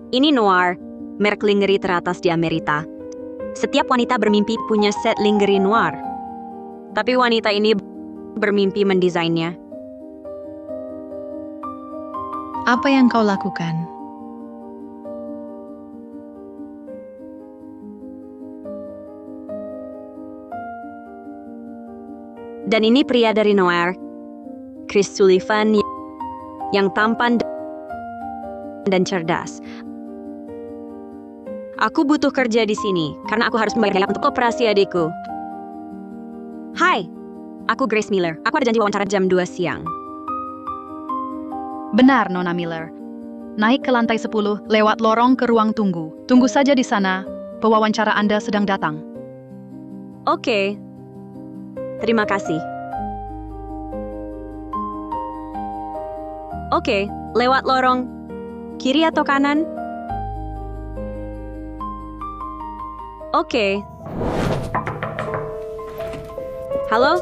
Ini Noir, merek lingerie teratas di Amerika. Setiap wanita bermimpi punya set lingerie Noir. Tapi wanita ini bermimpi mendesainnya. Apa yang kau lakukan? Dan ini pria dari Noir, Chris Sullivan, yang tampan dan cerdas. Aku butuh kerja di sini karena aku harus membayar untuk operasi adikku. Hai, aku Grace Miller. Aku ada janji wawancara jam 2 siang. Benar, Nona Miller. Naik ke lantai 10, lewat lorong ke ruang tunggu. Tunggu saja di sana, pewawancara Anda sedang datang. Oke. Terima kasih. Oke, lewat lorong. Kiri atau kanan? Oke. Halo?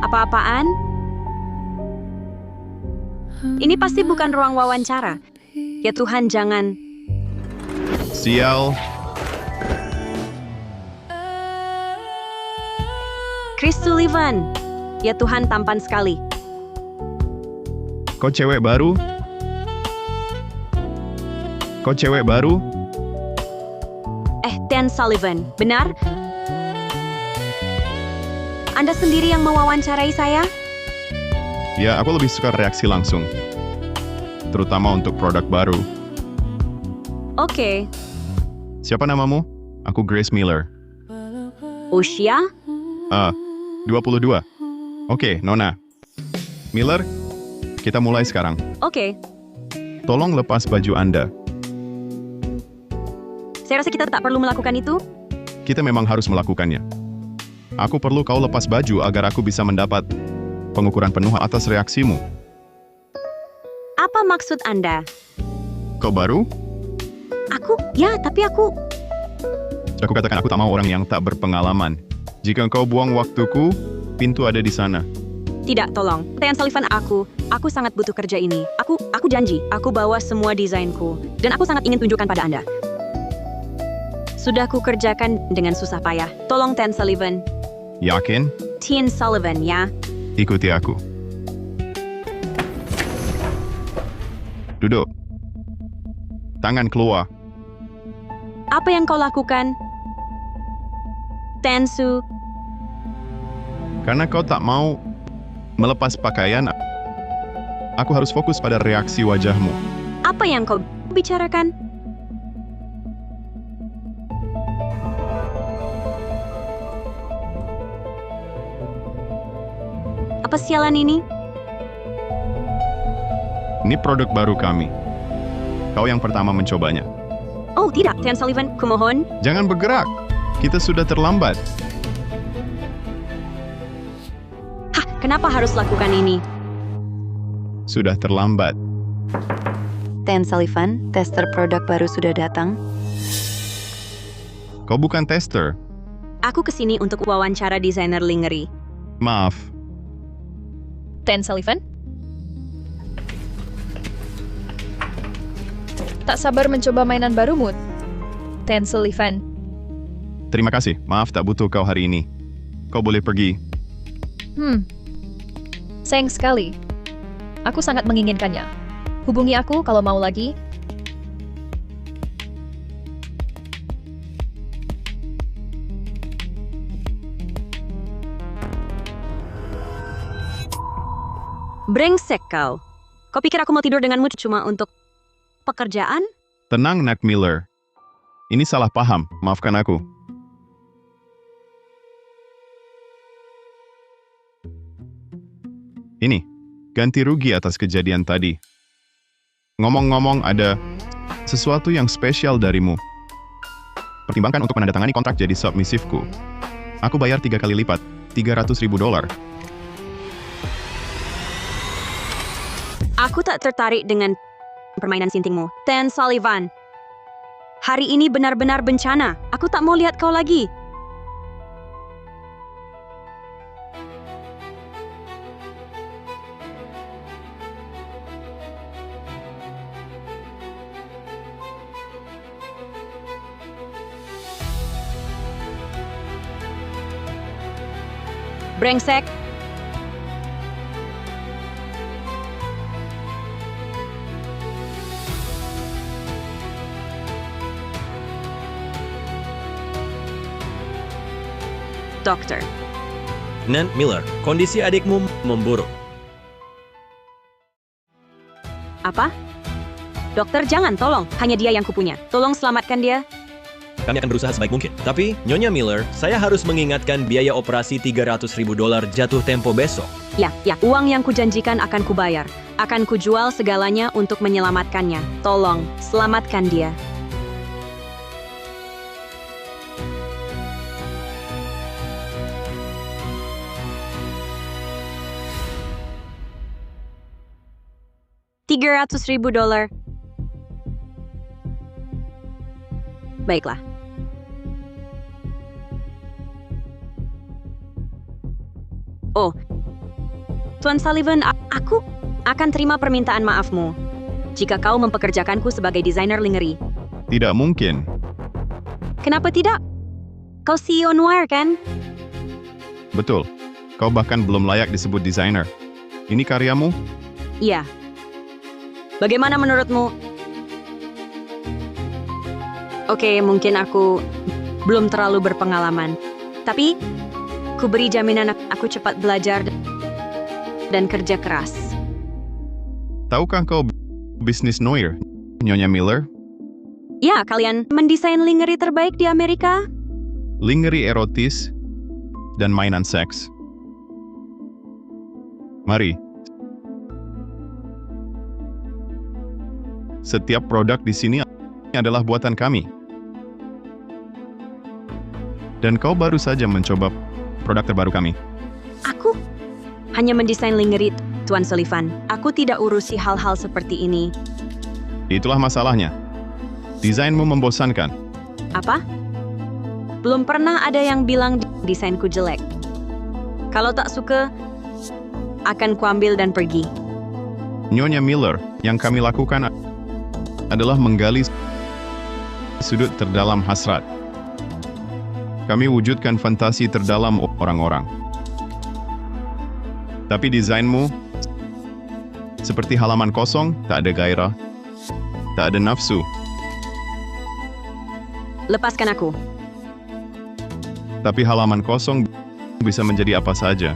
Apa-apaan? Ini pasti bukan ruang wawancara. Ya Tuhan, jangan. Sial. Chris Sullivan. Ya Tuhan, tampan sekali. Kau cewek baru? Kau cewek baru? Dan Sullivan, benar? Anda sendiri yang mewawancarai saya? Ya, aku lebih suka reaksi langsung. Terutama untuk produk baru. Oke. Siapa namamu? Aku Grace Miller. Usia? 22. Oke, Nona. Miller, kita mulai sekarang. Oke. Tolong lepas baju Anda. Saya rasa kita tak perlu melakukan itu. Kita memang harus melakukannya. Aku perlu kau lepas baju agar aku bisa mendapat pengukuran penuh atas reaksimu. Apa maksud Anda? Kau baru? Tapi aku... Aku katakan aku tak mau orang yang tak berpengalaman. Jika kau buang waktuku, pintu ada di sana. Tidak, tolong. Tean Sullivan, aku sangat butuh kerja ini. Aku janji, aku bawa semua desainku. Dan aku sangat ingin tunjukkan pada Anda. Sudah ku kerjakan dengan susah payah. Tolong, Tean Sullivan. Yakin? Tean Sullivan, ya. Ikuti aku. Duduk. Tangan keluar. Apa yang kau lakukan? Tensu. Karena kau tak mau melepas pakaian, aku harus fokus pada reaksi wajahmu. Apa yang kau bicarakan? Apa sialan ini? Ini produk baru kami. Kau yang pertama mencobanya. Oh tidak, Tean Sullivan, kumohon. Jangan bergerak. Kita sudah terlambat. Kenapa harus lakukan ini? Sudah terlambat. Tean Sullivan, tester produk baru sudah datang. Kau bukan tester. Aku kesini untuk wawancara desainer lingerie. Maaf. Tean Sullivan? Tak sabar mencoba mainan barumu, Tean Sullivan. Terima kasih. Maaf tak butuh kau hari ini. Kau boleh pergi. Sayang sekali. Aku sangat menginginkannya. Hubungi aku kalau mau lagi. Brengsek kau. Kau pikir aku mau tidur denganmu cuma untuk pekerjaan? Tenang, Nak Miller. Ini salah paham. Maafkan aku. Ini, ganti rugi atas kejadian tadi. Ngomong-ngomong, ada sesuatu yang spesial darimu. Pertimbangkan untuk menandatangani kontrak jadi submisifku. Aku bayar 3 kali lipat, $300,000. Aku tak tertarik dengan permainan sintingmu, Tean Sullivan. Hari ini benar-benar bencana. Aku tak mau lihat kau lagi. Brengsek. Dokter. Nan Miller, kondisi adikmu memburuk. Apa? Dokter, jangan, tolong. Hanya dia yang kupunya. Tolong selamatkan dia. Kami akan berusaha sebaik mungkin. Tapi, Nyonya Miller, saya harus mengingatkan biaya operasi $300.000 jatuh tempo besok. Ya, uang yang kujanjikan akan kubayar. Akan kujual segalanya untuk menyelamatkannya. Tolong, selamatkan dia. $300.000. Baiklah. Oh, Tuan Sullivan, aku akan terima permintaan maafmu jika kau mempekerjakanku sebagai desainer lingerie. Tidak mungkin. Kenapa tidak? Kau CEO Noir, kan? Betul. Kau bahkan belum layak disebut desainer. Ini karyamu? Iya. Bagaimana menurutmu? Oke, mungkin aku belum terlalu berpengalaman. Tapi, ku beri jaminan aku cepat belajar dan kerja keras. Tahukah kau bisnis Noir, Nyonya Miller? Ya, kalian mendesain lingerie terbaik di Amerika? Lingerie erotis dan mainan seks. Mari. Setiap produk di sini adalah buatan kami. Dan kau baru saja mencoba produk terbaru kami. Aku hanya mendesain lingerie, Tuan Sullivan. Aku tidak urusi hal-hal seperti ini. Itulah masalahnya. Desainmu membosankan. Apa? Belum pernah ada yang bilang desainku jelek. Kalau tak suka, akan kuambil dan pergi. Nyonya Miller, yang kami lakukan adalah menggali sudut terdalam hasrat. Kami wujudkan fantasi terdalam orang-orang. Tapi desainmu seperti halaman kosong, tak ada gairah, tak ada nafsu. Lepaskan aku. Tapi halaman kosong bisa menjadi apa saja.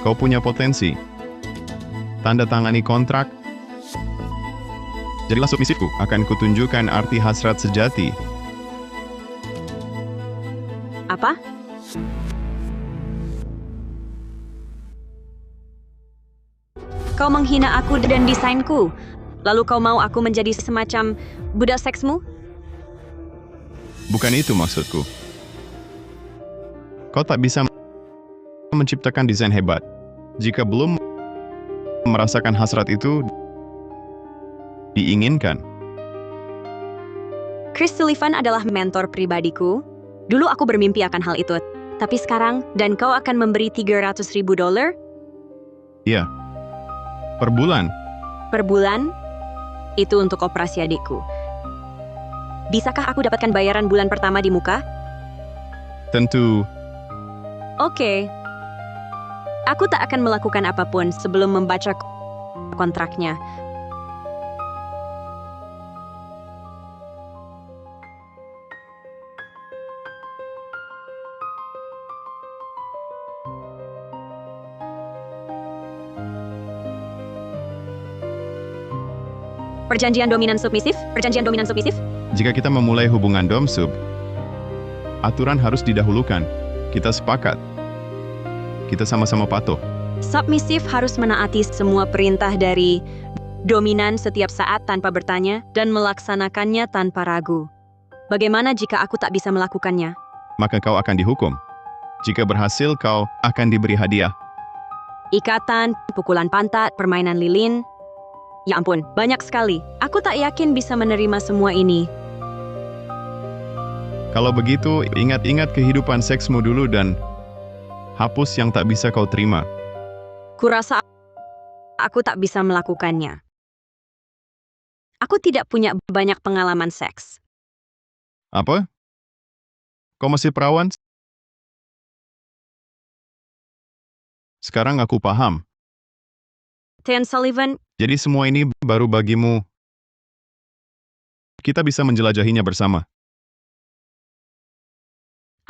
Kau punya potensi. Tanda tangani kontrak. Jadilah submisifku, akan kutunjukkan arti hasrat sejati. Apa? Kau menghina aku dan desainku. Lalu kau mau aku menjadi semacam budak seksmu? Bukan itu maksudku. Kau tak bisa menciptakan desain hebat jika belum merasakan hasrat itu diinginkan. Chris Sullivan adalah mentor pribadiku. Dulu aku bermimpi akan hal itu. Tapi sekarang, dan kau akan memberi $300.000? Iya. Per bulan. Per bulan? Itu untuk operasi adikku. Bisakah aku dapatkan bayaran bulan pertama di muka? Tentu. Oke. Aku tak akan melakukan apapun sebelum membaca kontraknya. Perjanjian dominan submisif? Perjanjian dominan submisif? Jika kita memulai hubungan dom-sub, aturan harus didahulukan. Kita sepakat. Kita sama-sama patuh. Submisif harus menaati semua perintah dari dominan setiap saat tanpa bertanya dan melaksanakannya tanpa ragu. Bagaimana jika aku tak bisa melakukannya? Maka kau akan dihukum. Jika berhasil, kau akan diberi hadiah. Ikatan, pukulan pantat, permainan lilin. Ya ampun, banyak sekali. Aku tak yakin bisa menerima semua ini. Kalau begitu, ingat-ingat kehidupan seksmu dulu dan hapus yang tak bisa kau terima. Kurasa aku tak bisa melakukannya. Aku tidak punya banyak pengalaman seks. Apa? Kau masih perawan? Sekarang aku paham. Tan Sullivan, Jadi semua ini baru bagimu. Kita bisa menjelajahinya bersama.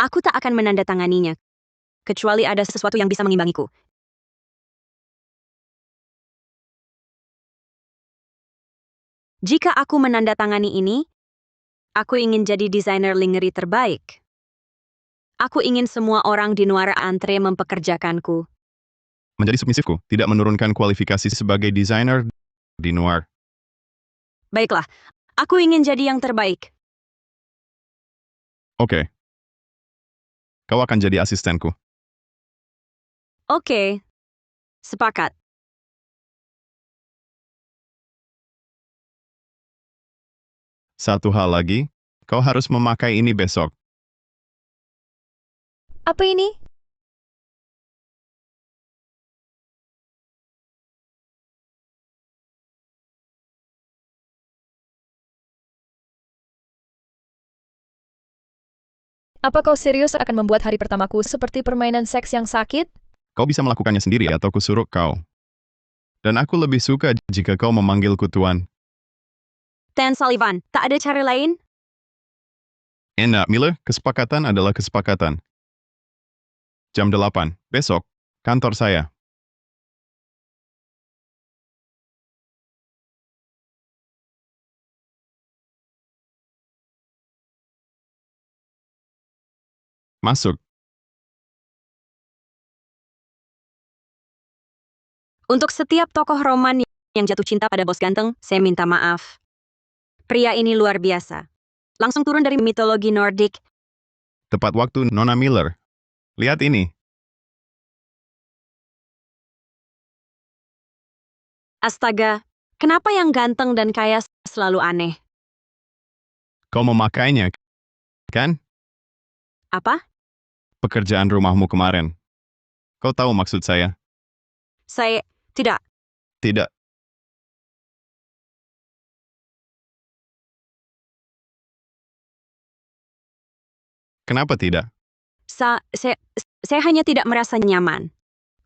aku tak akan menandatanganinya, kecuali ada sesuatu yang bisa mengimbangiku. Jika aku menandatangani ini, aku ingin jadi desainer lingerie terbaik. Aku ingin semua orang di Noir Antre mempekerjakanku. Menjadi submisifku, tidak menurunkan kualifikasi sebagai desainer di Noir. Baiklah, aku ingin jadi yang terbaik. Oke. Kau akan jadi asistenku. Oke, sepakat. Satu hal lagi, kau harus memakai ini besok. Apa ini? Apa kau serius akan membuat hari pertamaku seperti permainan seks yang sakit? Kau bisa melakukannya sendiri atau kusuruh kau. Dan aku lebih suka jika kau memanggilku Tuan. Tan Sullivan, tak ada cara lain? Enak, Miller, kesepakatan adalah kesepakatan. Jam 8, besok, kantor saya. Masuk. Untuk setiap tokoh roman yang jatuh cinta pada bos ganteng, saya minta maaf. Pria ini luar biasa. Langsung turun dari mitologi Nordik. Tepat waktu, Nona Miller. Lihat ini. Astaga, kenapa yang ganteng dan kaya selalu aneh? Kau memakainya, kan? Apa? Pekerjaan rumahmu kemarin. Kau tahu maksud saya? Tidak. Tidak. Kenapa tidak? Saya hanya tidak merasa nyaman.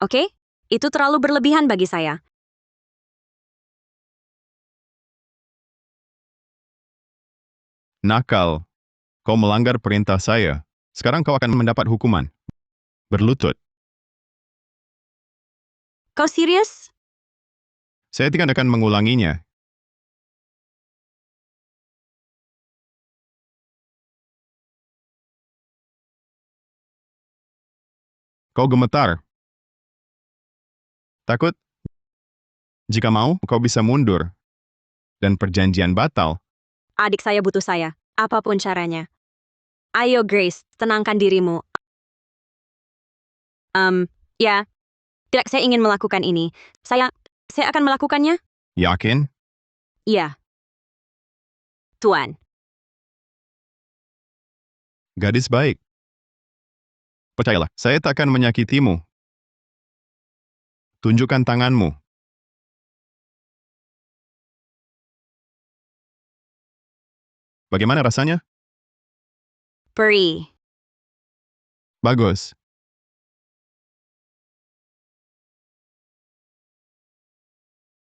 Oke? Itu terlalu berlebihan bagi saya. Nakal. Kau melanggar perintah saya. Sekarang kau akan mendapat hukuman. Berlutut. Kau serius? Saya tidak akan mengulanginya. Kau gemetar. Takut? Jika mau, kau bisa mundur. Dan perjanjian batal. Adik saya butuh saya. Apapun caranya. Ayo Grace, tenangkan dirimu. Ya. Tidak, saya ingin melakukan ini. Saya akan melakukannya? Yakin? Iya. Tuan. Gadis baik. Percayalah, saya tak akan menyakitimu. Tunjukkan tanganmu. Bagaimana rasanya? Perih. Bagus.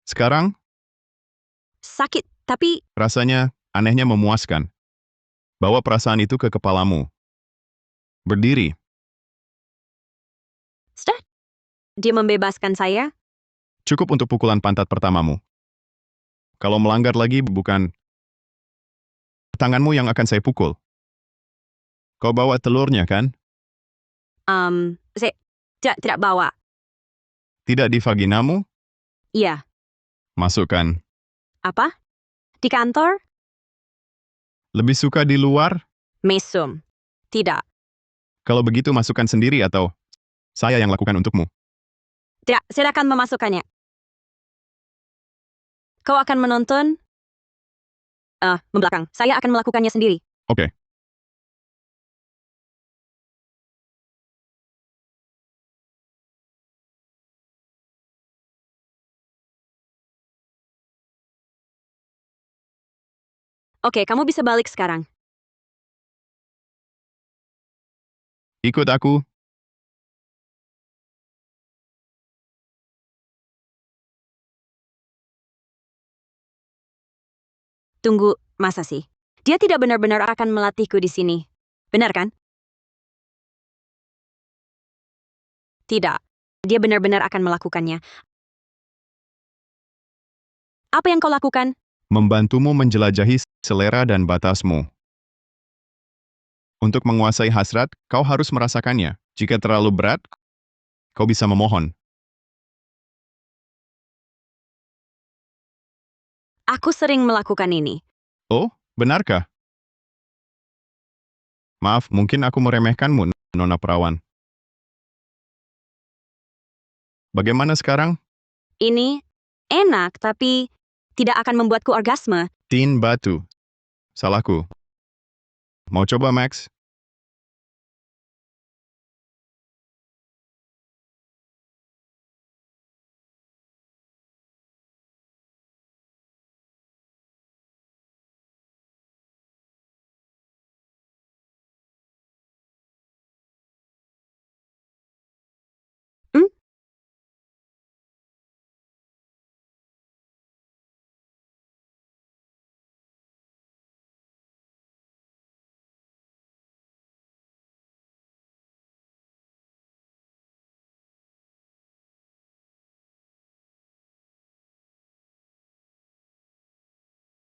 Sekarang, Sakit, tapi rasanya anehnya memuaskan. Bawa perasaan itu ke kepalamu. Berdiri. sudah. Dia membebaskan saya? Cukup untuk pukulan pantat pertamamu. Kalau melanggar lagi, bukan tanganmu yang akan saya pukul. Kau bawa telurnya, kan? Saya tidak bawa. Tidak di vaginamu? Iya. Masukkan. Apa? Di kantor? Lebih suka di luar? Mesum. Tidak. Kalau begitu masukkan sendiri atau saya yang lakukan untukmu. Tidak, silakan memasukkannya. Kau akan menonton? Membelakang. Saya akan melakukannya sendiri. Oke. Oke, kamu bisa balik sekarang. Ikut aku. Tunggu, masa sih? Dia tidak benar-benar akan melatihku di sini. Benar kan? Tidak. Dia benar-benar akan melakukannya. Apa yang kau lakukan? Membantumu menjelajahi selera dan batasmu. Untuk menguasai hasrat, kau harus merasakannya. Jika terlalu berat, kau bisa memohon. Aku sering melakukan ini. Oh, benarkah? Maaf, mungkin aku meremehkanmu, Nona Perawan. Bagaimana sekarang? Ini enak, tapi tidak akan membuatku orgasme. Tin batu. Salahku. Mau coba, Max? Hmm?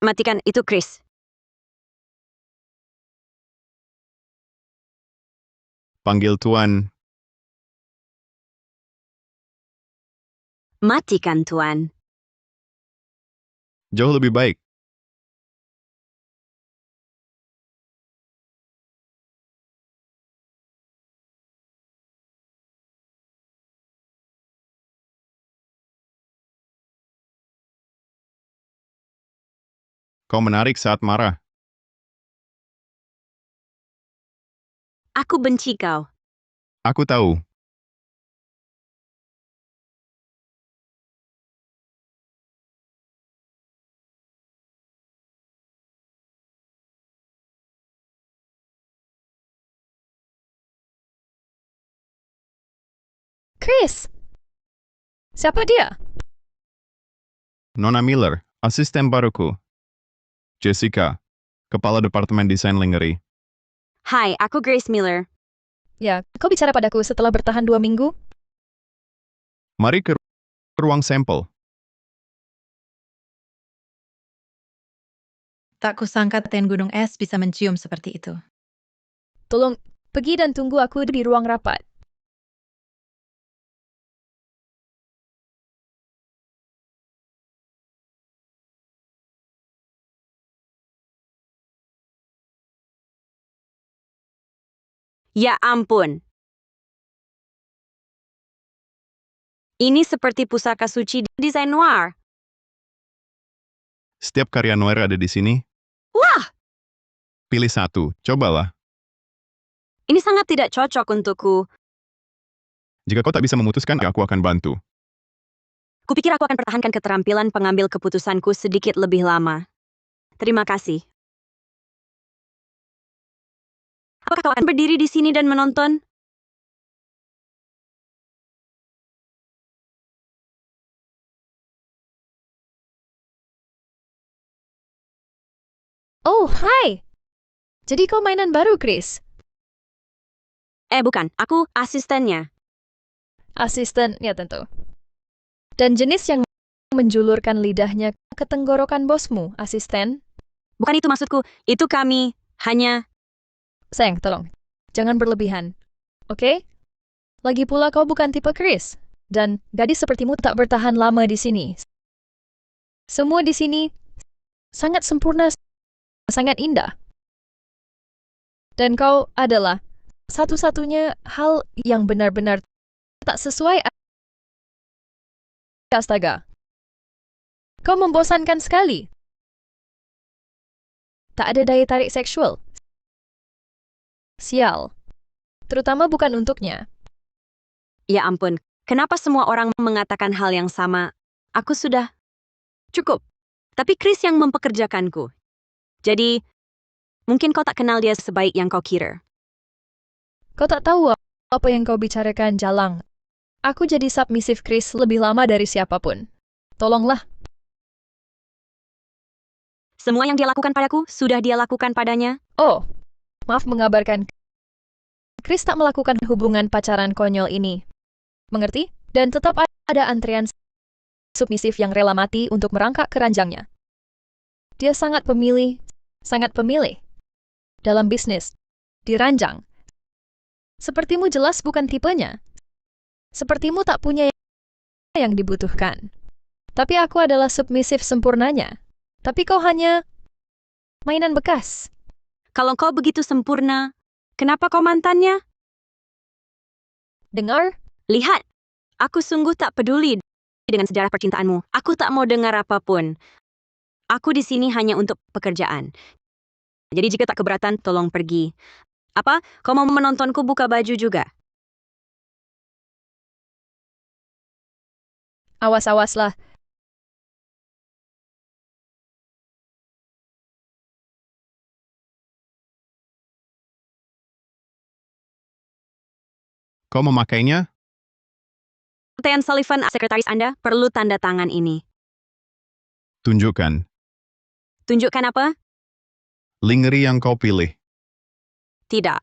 Matikan itu, Chris. Panggil Tuan. Matikan, Tuan. Jauh lebih baik. Kau menarik saat marah. Aku benci kau. Aku tahu. Chris! Siapa dia? Nona Miller, asisten baruku. Jessica, kepala departemen desain lingerie. Hai, aku Grace Miller. Ya, kau bicara padaku setelah bertahan 2 minggu? Mari ke ruang sampel. Tak kusangka ten gunung es bisa mencium seperti itu. Tolong, pergi dan tunggu aku di ruang rapat. Ya ampun. Ini seperti pusaka suci desain noir. Setiap karya Noir ada di sini. Wah, Pilih satu, cobalah. ini sangat tidak cocok untukku. Jika kau tak bisa memutuskan, aku akan bantu. Kupikir aku akan pertahankan keterampilan pengambil keputusanku sedikit lebih lama. Terima kasih. Apakah kau akan berdiri di sini dan menonton? Oh, hai! Jadi kau mainan baru, Chris? Bukan, aku asistennya. Asisten, ya tentu. Dan jenis yang menjulurkan lidahnya ke tenggorokan bosmu, asisten? Bukan itu maksudku, itu kami hanya... Sayang, tolong. Jangan berlebihan. Oke? Lagi pula kau bukan tipe Chris. Dan gadis sepertimu tak bertahan lama di sini. Semua di sini sangat sempurna, sangat indah. Dan kau adalah satu-satunya hal yang benar-benar tak sesuai. Astaga. Kau membosankan sekali. Tak ada daya tarik seksual. Sial. Terutama bukan untuknya. Ya ampun, kenapa semua orang mengatakan hal yang sama? Aku sudah cukup. Tapi Chris yang mempekerjakanku. Jadi, mungkin kau tak kenal dia sebaik yang kau kira. Kau tak tahu apa yang kau bicarakan, Jalang. Aku jadi submissive Chris lebih lama dari siapapun. Tolonglah. Semua yang dia lakukan padaku, sudah dia lakukan padanya. Oh, maaf mengabarkan. Chris tak melakukan hubungan pacaran konyol ini. Mengerti? Dan tetap ada antrian submisif yang rela mati untuk merangkak keranjangnya. Dia sangat pemilih. Dalam bisnis. Diranjang. Sepertimu jelas bukan tipenya. Sepertimu tak punya yang dibutuhkan. Tapi aku adalah submisif sempurnanya. Tapi kau hanya mainan bekas. Kalau kau begitu sempurna, kenapa kau mantannya? Dengar? Lihat, aku sungguh tak peduli dengan sejarah percintaanmu. Aku tak mau dengar apapun. Aku di sini hanya untuk pekerjaan. Jadi jika tak keberatan, tolong pergi. Apa? Kau mau menontonku buka baju juga? Awas-awaslah. Kau memakainya? Tean Sullivan, sekretaris Anda, perlu tanda tangan ini. Tunjukkan. Tunjukkan apa? Lingerie yang kau pilih. Tidak.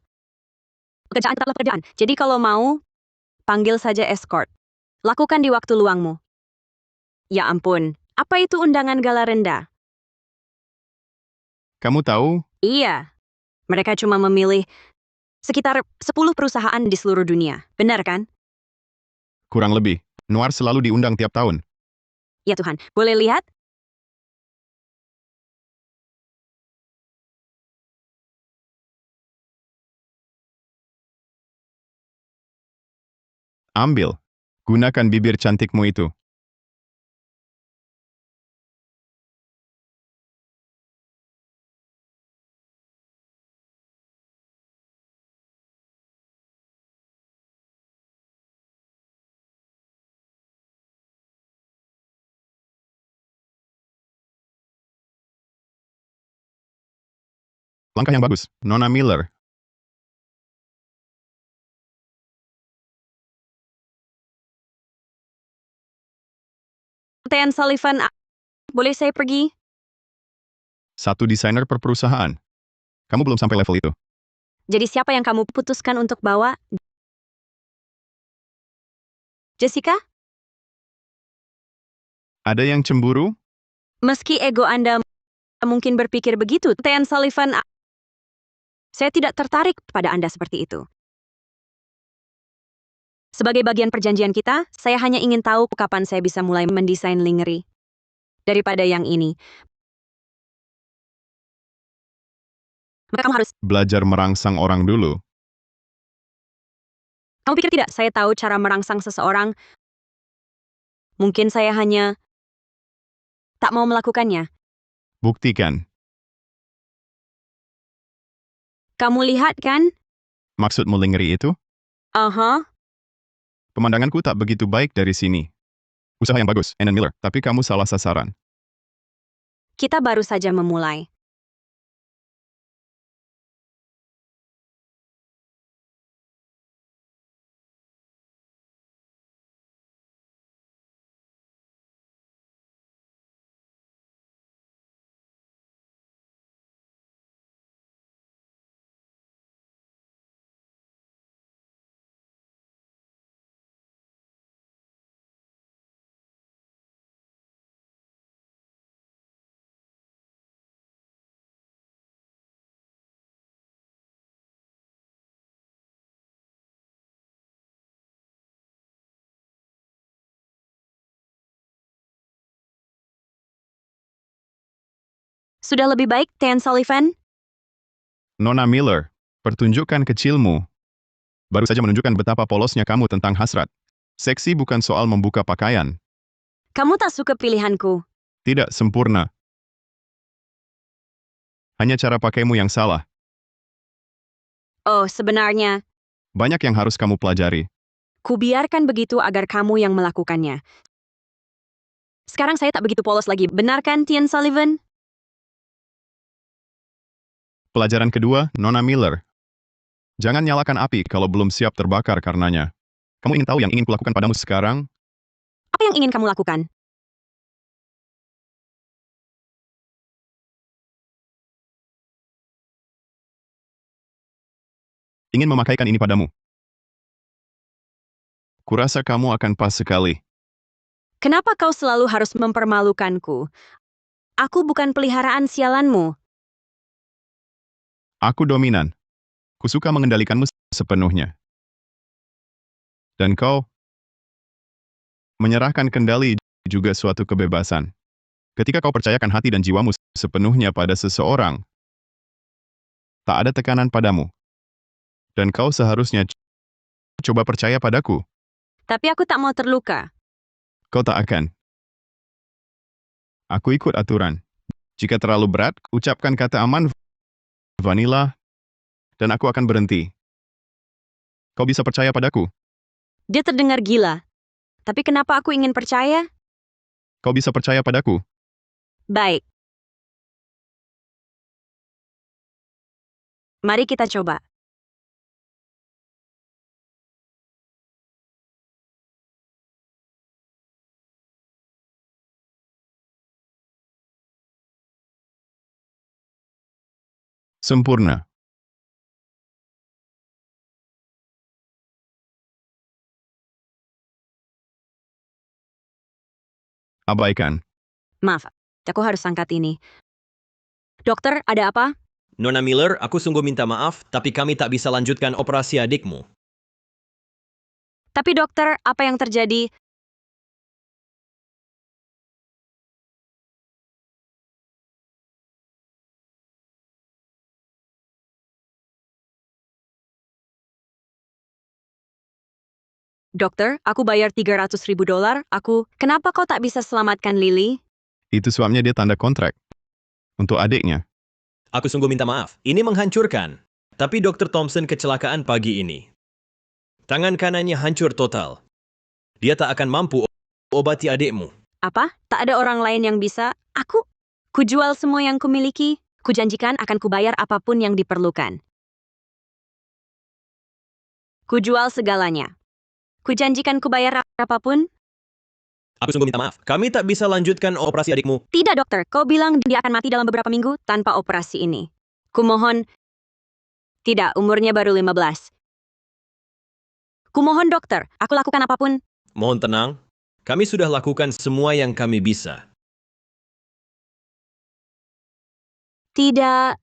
Pekerjaan tetaplah pekerjaan. Jadi kalau mau, panggil saja escort. Lakukan di waktu luangmu. Ya ampun, apa itu undangan gala rendah? Kamu tahu, Iya. Mereka cuma memilih sekitar 10 perusahaan di seluruh dunia. Benar kan? kurang lebih, Noir selalu diundang tiap tahun. Ya Tuhan, boleh lihat? Ambil. Gunakan bibir cantikmu itu. Langkah yang bagus, Nona Miller. Tean Sullivan, boleh saya pergi? Satu desainer per perusahaan. Kamu belum sampai level itu. Jadi siapa yang kamu putuskan untuk bawa? Jessica? Ada yang cemburu? Meski ego Anda mungkin berpikir begitu, Tean Sullivan, saya tidak tertarik pada Anda seperti itu. Sebagai bagian perjanjian kita, saya hanya ingin tahu kapan saya bisa mulai mendesain lingerie. Daripada yang ini. Maka kamu harus, Belajar merangsang orang dulu. kamu pikir tidak saya tahu cara merangsang seseorang? Mungkin saya hanya tak mau melakukannya. Buktikan. Kamu lihat kan? Maksudmu lingerie itu? Aha. Pemandanganku tak begitu baik dari sini. Usaha yang bagus, Ann Miller, tapi kamu salah sasaran. Kita baru saja memulai. Sudah lebih baik, Tean Sullivan? Nona Miller, pertunjukan kecilmu. Baru saja menunjukkan betapa polosnya kamu tentang hasrat. Seksi bukan soal membuka pakaian. Kamu tak suka pilihanku. Tidak sempurna. Hanya cara pakaimu yang salah. Oh, sebenarnya, Banyak yang harus kamu pelajari. kubiarkan begitu agar kamu yang melakukannya. Sekarang saya tak begitu polos lagi, benar kan, Tian Sullivan? Pelajaran kedua, Nona Miller. Jangan nyalakan api kalau belum siap terbakar karenanya. Kamu ingin tahu yang ingin kulakukan padamu sekarang? Apa yang ingin kamu lakukan? Ingin memakaikan ini padamu. Kurasa kamu akan pas sekali. Kenapa kau selalu harus mempermalukanku? Aku bukan peliharaan sialanmu. Aku dominan. Kusuka mengendalikanmu sepenuhnya. Dan kau menyerahkan kendali juga suatu kebebasan. Ketika kau percayakan hati dan jiwamu sepenuhnya pada seseorang, tak ada tekanan padamu. Dan kau seharusnya coba percaya padaku. Tapi aku tak mau terluka. Kau tak akan. Aku ikut aturan. Jika terlalu berat, ucapkan kata aman, vanilla, dan aku akan berhenti. Kau bisa percaya padaku. Dia terdengar gila. Tapi kenapa aku ingin percaya? Kau bisa percaya padaku. Baik. Mari kita coba. Sempurna. Abaikan. Maaf, aku harus angkat ini. Dokter, ada apa? Nona Miller, aku sungguh minta maaf, tapi kami tak bisa lanjutkan operasi adikmu. Tapi dokter, apa yang terjadi? Dokter, aku bayar $300.000. Kenapa kau tak bisa selamatkan Lily? Itu sebabnya dia tanda kontrak. Untuk adiknya. Aku sungguh minta maaf. Ini menghancurkan. Tapi Dr. Thompson kecelakaan pagi ini. Tangan kanannya hancur total. Dia tak akan mampu obati adikmu. Apa? Tak ada orang lain yang bisa? Kujual semua yang kumiliki. Kujanjikan akan kubayar apapun yang diperlukan. Kujual segalanya. Kujanjikan kubayar apapun? Aku sungguh minta maaf. Kami tak bisa lanjutkan operasi adikmu. Tidak, dokter. Kau bilang dia akan mati dalam beberapa minggu tanpa operasi ini. Kumohon. Tidak, umurnya baru 15. Kumohon, dokter. Aku lakukan apapun. Mohon tenang. Kami sudah lakukan semua yang kami bisa. Tidak.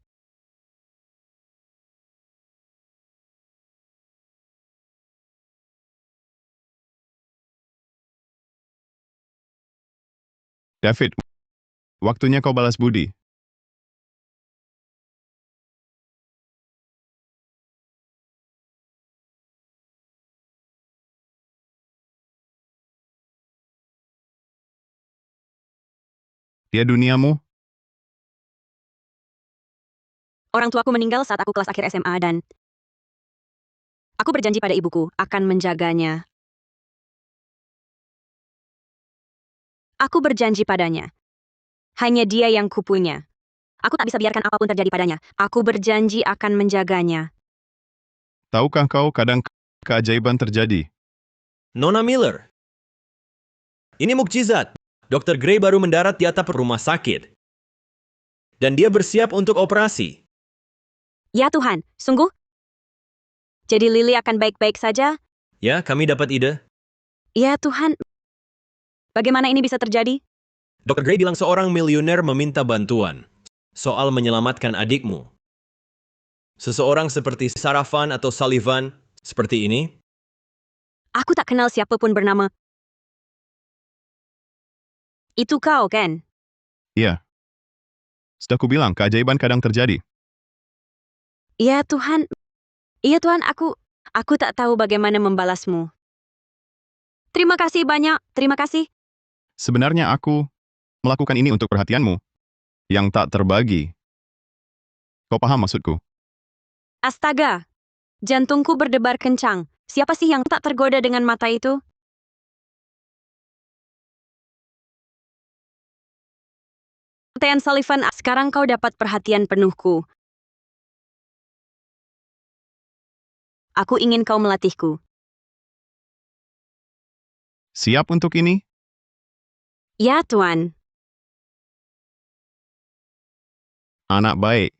David, waktunya kau balas budi. Dia duniamu, Orang tuaku meninggal saat aku kelas akhir SMA dan aku berjanji pada ibuku akan menjaganya. Aku berjanji padanya. Hanya dia yang kupunya. Aku tak bisa biarkan apapun terjadi padanya. Aku berjanji akan menjaganya. tahukah kau kadang keajaiban terjadi? Nona Miller. Ini mukjizat. Dr. Gray baru mendarat di atap rumah sakit. Dan dia bersiap untuk operasi. Ya Tuhan, sungguh? Jadi Lily akan baik-baik saja? Ya, kami dapat ide. Ya Tuhan. Bagaimana ini bisa terjadi? Dr. Gray bilang seorang miliuner meminta bantuan soal menyelamatkan adikmu. Seseorang seperti Sarafan atau Sullivan, seperti ini. Aku tak kenal siapapun bernama. Itu kau, kan? Iya. Sudah kubilang, keajaiban kadang terjadi. Ya Tuhan. Iya Tuhan, aku tak tahu bagaimana membalasmu. Terima kasih banyak, terima kasih. Sebenarnya aku melakukan ini untuk perhatianmu yang tak terbagi. Kau paham maksudku? Astaga, jantungku berdebar kencang. Siapa sih yang tak tergoda dengan mata itu? Kapten Sullivan, sekarang kau dapat perhatian penuhku. Aku ingin kau melatihku. Siap untuk ini? Ya, Tuan. Anak baik.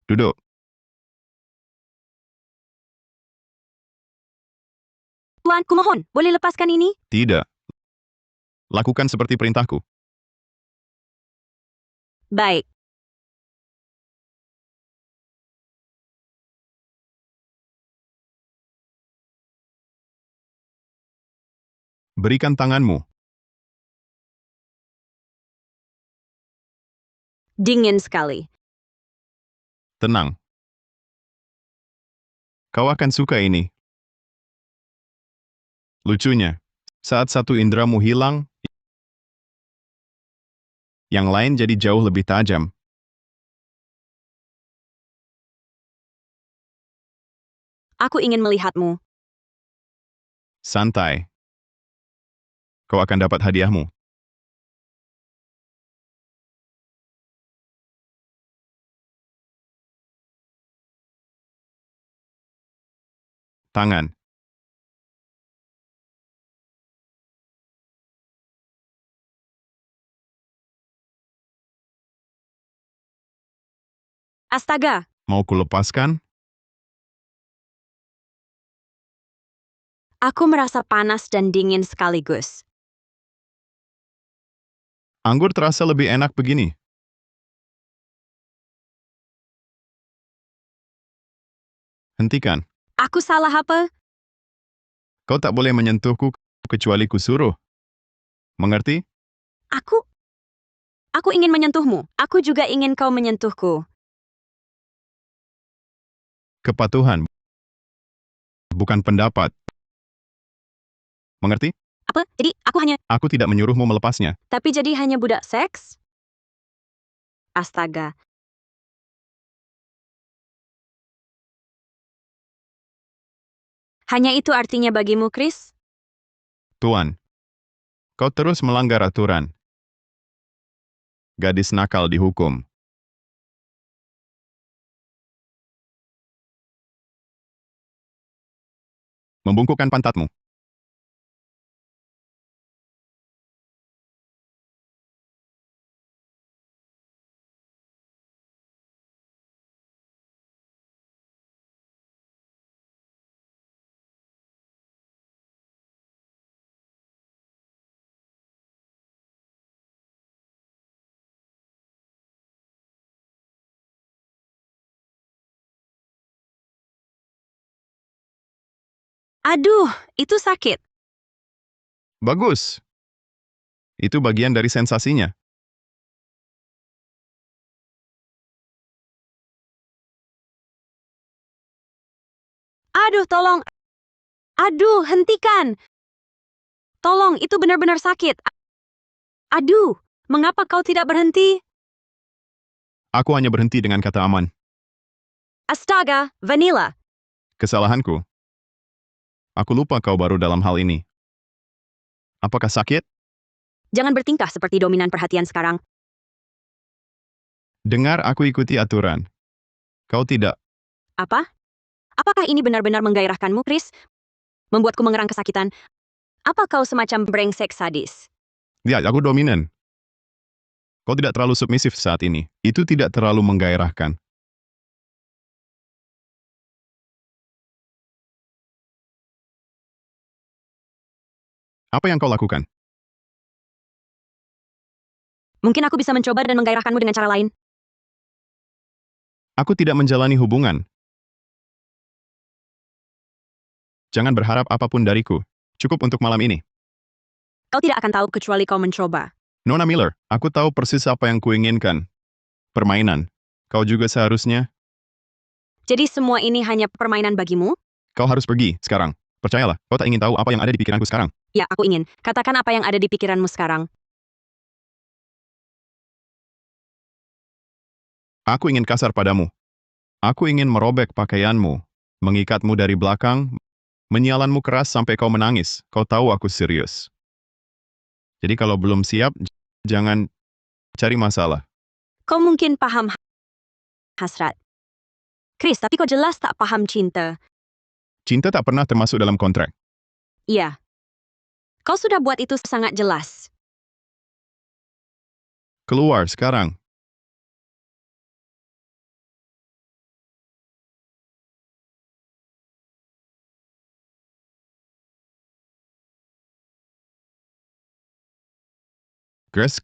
Duduk. Tuan, kumohon, boleh lepaskan ini? Tidak. Lakukan seperti perintahku. Baik. Berikan tanganmu. Dingin sekali. Tenang. Kau akan suka ini. Lucunya, saat satu indramu hilang, yang lain jadi jauh lebih tajam. Aku ingin melihatmu. Santai. Kau akan dapat hadiahmu. Tangan. Astaga, Mau kulepaskan? aku merasa panas dan dingin sekaligus. Anggur terasa lebih enak begini. Hentikan. Aku salah apa? Kau tak boleh menyentuhku kecuali kusuruh. Mengerti? Aku ingin menyentuhmu. Aku juga ingin kau menyentuhku. Kepatuhan. Bukan pendapat. Mengerti? Apa? Jadi aku hanya... Aku tidak menyuruhmu melepasnya. Tapi jadi hanya budak seks? Astaga. Hanya itu artinya bagimu, Chris? Tuan, kau terus melanggar aturan. Gadis nakal dihukum. Membungkukkan pantatmu. Aduh, itu sakit. Bagus. Itu bagian dari sensasinya. Aduh, tolong. Aduh, hentikan. Tolong, itu benar-benar sakit. Aduh, mengapa kau tidak berhenti? Aku hanya berhenti dengan kata aman. Astaga, Vanilla. Kesalahanku. Aku lupa kau baru dalam hal ini. Apakah sakit? Jangan bertingkah seperti dominan perhatian sekarang. Dengar aku ikuti aturan. Kau tidak. Apa? Apakah ini benar-benar menggairahkanmu, Chris? Membuatku mengerang kesakitan? Apa kau semacam brengsek sadis? Lihat, aku dominan. Kau tidak terlalu submisif saat ini. Itu tidak terlalu menggairahkan. Apa yang kau lakukan? Mungkin aku bisa mencoba dan menggairahkanmu dengan cara lain. Aku tidak menjalani hubungan. Jangan berharap apapun dariku. Cukup untuk malam ini. Kau tidak akan tahu kecuali kau mencoba. Nona Miller, aku tahu persis apa yang kuinginkan. Permainan. Kau juga seharusnya. Jadi semua ini hanya permainan bagimu? Kau harus pergi sekarang. Percayalah, kau tak ingin tahu apa yang ada di pikiranku sekarang. Ya, aku ingin. Katakan apa yang ada di pikiranmu sekarang. Aku ingin kasar padamu. Aku ingin merobek pakaianmu, mengikatmu dari belakang, menyalanmu keras sampai kau menangis. Kau tahu aku serius. Jadi kalau belum siap, jangan cari masalah. Kau mungkin paham hasrat. Chris, tapi kau jelas tak paham cinta. Cinta tak pernah termasuk dalam kontrak. Iya. Kau sudah buat itu sangat jelas. Keluar sekarang. Grace?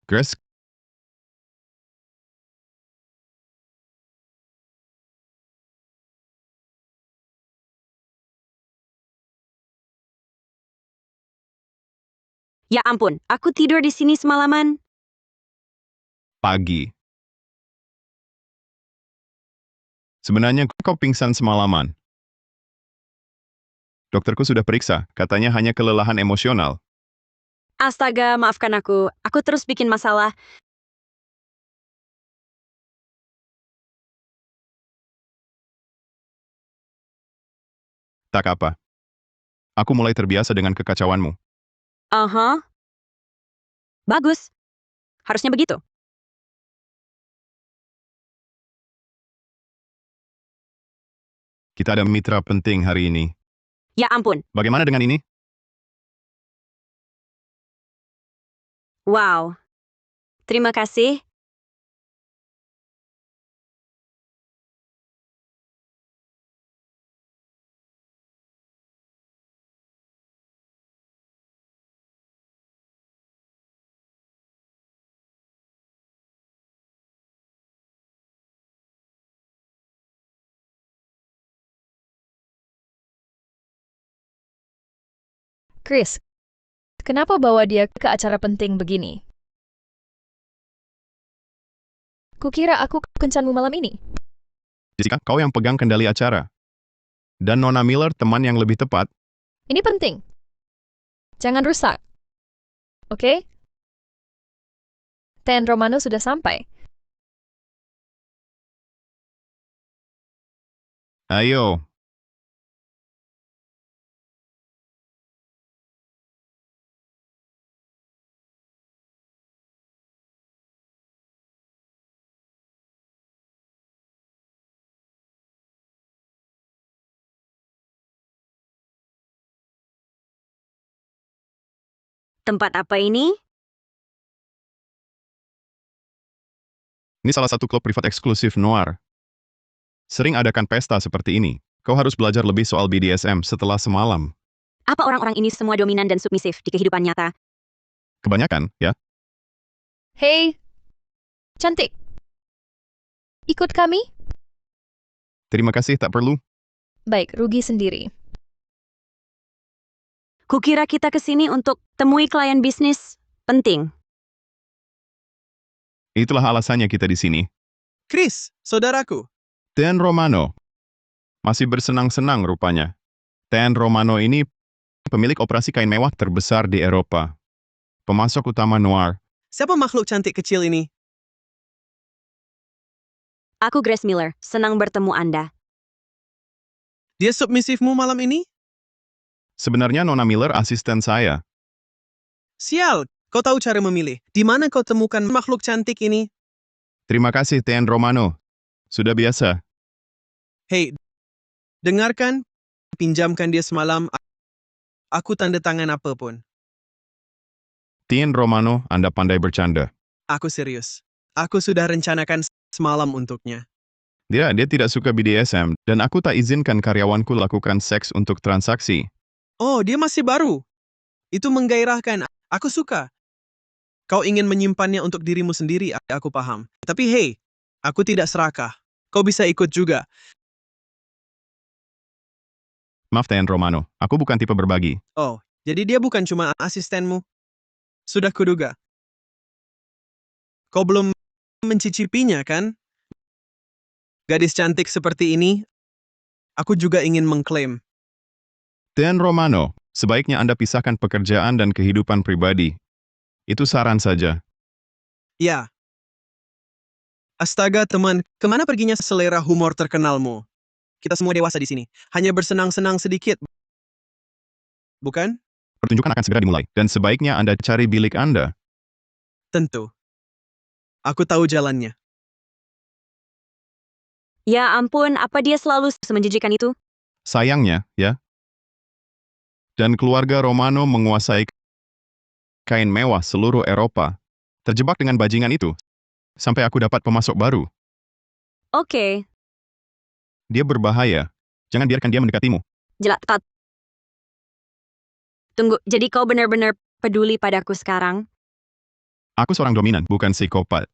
Grace? Ya ampun, aku tidur di sini semalaman. Pagi. Sebenarnya kau pingsan semalaman. Dokterku sudah periksa, katanya hanya kelelahan emosional. Astaga, maafkan aku. Aku terus bikin masalah. Tak apa. Aku mulai terbiasa dengan kekacauanmu. Aha. Bagus. Harusnya begitu. Kita ada mitra penting hari ini. Ya ampun. Bagaimana dengan ini? Wow. Terima kasih. Chris, kenapa bawa dia ke acara penting begini? Kukira aku kencanmu malam ini. Jessica, kau yang pegang kendali acara. Dan Nona Miller teman yang lebih tepat. Ini penting. Jangan rusak. Oke? Ten Romano sudah sampai. Ayo. Tempat apa ini? Ini salah satu klub privat eksklusif Noir. Sering adakan pesta seperti ini. Kau harus belajar lebih soal BDSM setelah semalam. Apa orang-orang ini semua dominan dan submisif di kehidupan nyata? Kebanyakan, ya? Hei, cantik. Ikut kami? Terima kasih, tak perlu. Baik, rugi sendiri. Kukira kita ke sini untuk temui klien bisnis penting. Itulah alasannya kita di sini. Chris, saudaraku. Ten Romano. Masih bersenang-senang rupanya. Ten Romano ini pemilik operasi kain mewah terbesar di Eropa. Pemasok utama Noir. Siapa makhluk cantik kecil ini? Aku Grace Miller, senang bertemu Anda. Dia submisifmu malam ini? Sebenarnya Nona Miller asisten saya. Sial, kau tahu cara memilih. Di mana kau temukan makhluk cantik ini? Terima kasih, Ten Romano. Sudah biasa. Hei, dengarkan, pinjamkan dia semalam. Aku tanda tangan apapun. Ten Romano, Anda pandai bercanda. Aku serius. Aku sudah rencanakan semalam untuknya. Dia tidak suka BDSM, dan aku tak izinkan karyawanku lakukan seks untuk transaksi. Oh, dia masih baru. Itu menggairahkan. Aku suka. Kau ingin menyimpannya untuk dirimu sendiri, aku paham. Tapi hey, aku tidak serakah. Kau bisa ikut juga. Maaf Ten Romano, aku bukan tipe berbagi. Oh, jadi dia bukan cuma asistenmu. Sudah kuduga. Kau belum mencicipinya, kan? Gadis cantik seperti ini, aku juga ingin mengklaim. Ten Romano, sebaiknya Anda pisahkan pekerjaan dan kehidupan pribadi. Itu saran saja. Ya. Astaga teman, kemana perginya selera humor terkenalmu? Kita semua dewasa di sini. Hanya bersenang-senang sedikit. Bukan? Pertunjukan akan segera dimulai, dan sebaiknya Anda cari bilik Anda. Tentu. Aku tahu jalannya. Ya ampun, apa dia selalu semenjijikan itu? Sayangnya, ya. Dan keluarga Romano menguasai kain mewah seluruh Eropa. Terjebak dengan bajingan itu, sampai aku dapat pemasok baru. Oke, Dia berbahaya. Jangan biarkan dia mendekatimu. jelas. Tunggu, jadi kau benar-benar peduli padaku sekarang? Aku seorang dominan, bukan psikopat.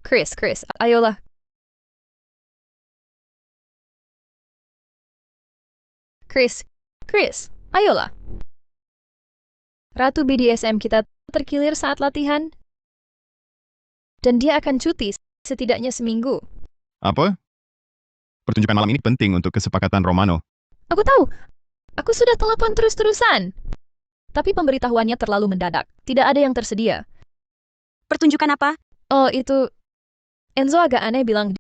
Chris, ayolah. Chris, ayolah. Ratu BDSM kita terkilir saat latihan. Dan dia akan cuti setidaknya seminggu. Apa? Pertunjukan malam ini penting untuk kesepakatan Romano. Aku tahu. Aku sudah telepon terus-terusan. Tapi pemberitahuannya terlalu mendadak. Tidak ada yang tersedia. Pertunjukan apa? Oh, itu... Enzo agak aneh bilang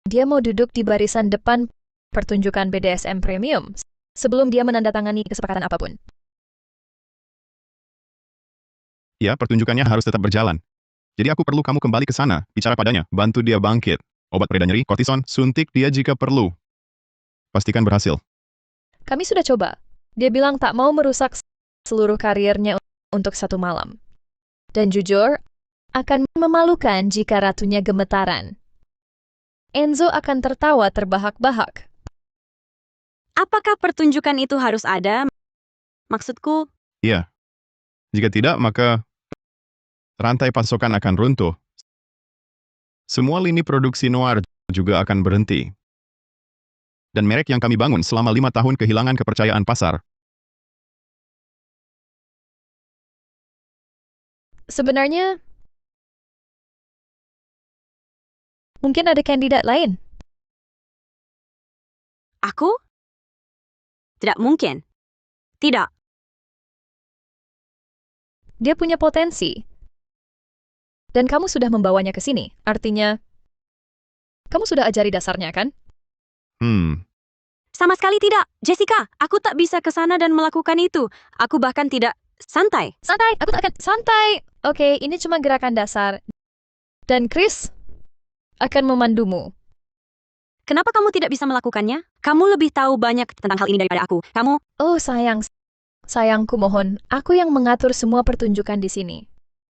dia mau duduk di barisan depan pertunjukan BDSM Premium sebelum dia menandatangani kesepakatan apapun. Ya, pertunjukannya harus tetap berjalan. Jadi aku perlu kamu kembali ke sana, bicara padanya, bantu dia bangkit. Obat pereda nyeri, kortison, suntik dia jika perlu. Pastikan berhasil. Kami sudah coba. Dia bilang tak mau merusak seluruh karirnya untuk satu malam. Dan jujur, akan memalukan jika ratunya gemetaran. Enzo akan tertawa terbahak-bahak. Apakah pertunjukan itu harus ada? Maksudku, Iya. Jika tidak, maka rantai pasokan akan runtuh. Semua lini produksi noir juga akan berhenti. Dan merek yang kami bangun selama 5 tahun kehilangan kepercayaan pasar. Sebenarnya, mungkin ada kandidat lain. aku? Tidak mungkin. Tidak. Dia punya potensi. Dan kamu sudah membawanya ke sini. Artinya, kamu sudah ajari dasarnya, kan? Sama sekali tidak. Jessica, aku tak bisa ke sana dan melakukan itu. Aku bahkan tidak santai. Santai, aku tak akan santai. Oke, ini cuma gerakan dasar. Dan Chris akan memandumu. Kenapa kamu tidak bisa melakukannya? Kamu lebih tahu banyak tentang hal ini daripada aku. Kamu, Oh sayang, sayangku mohon, aku yang mengatur semua pertunjukan di sini.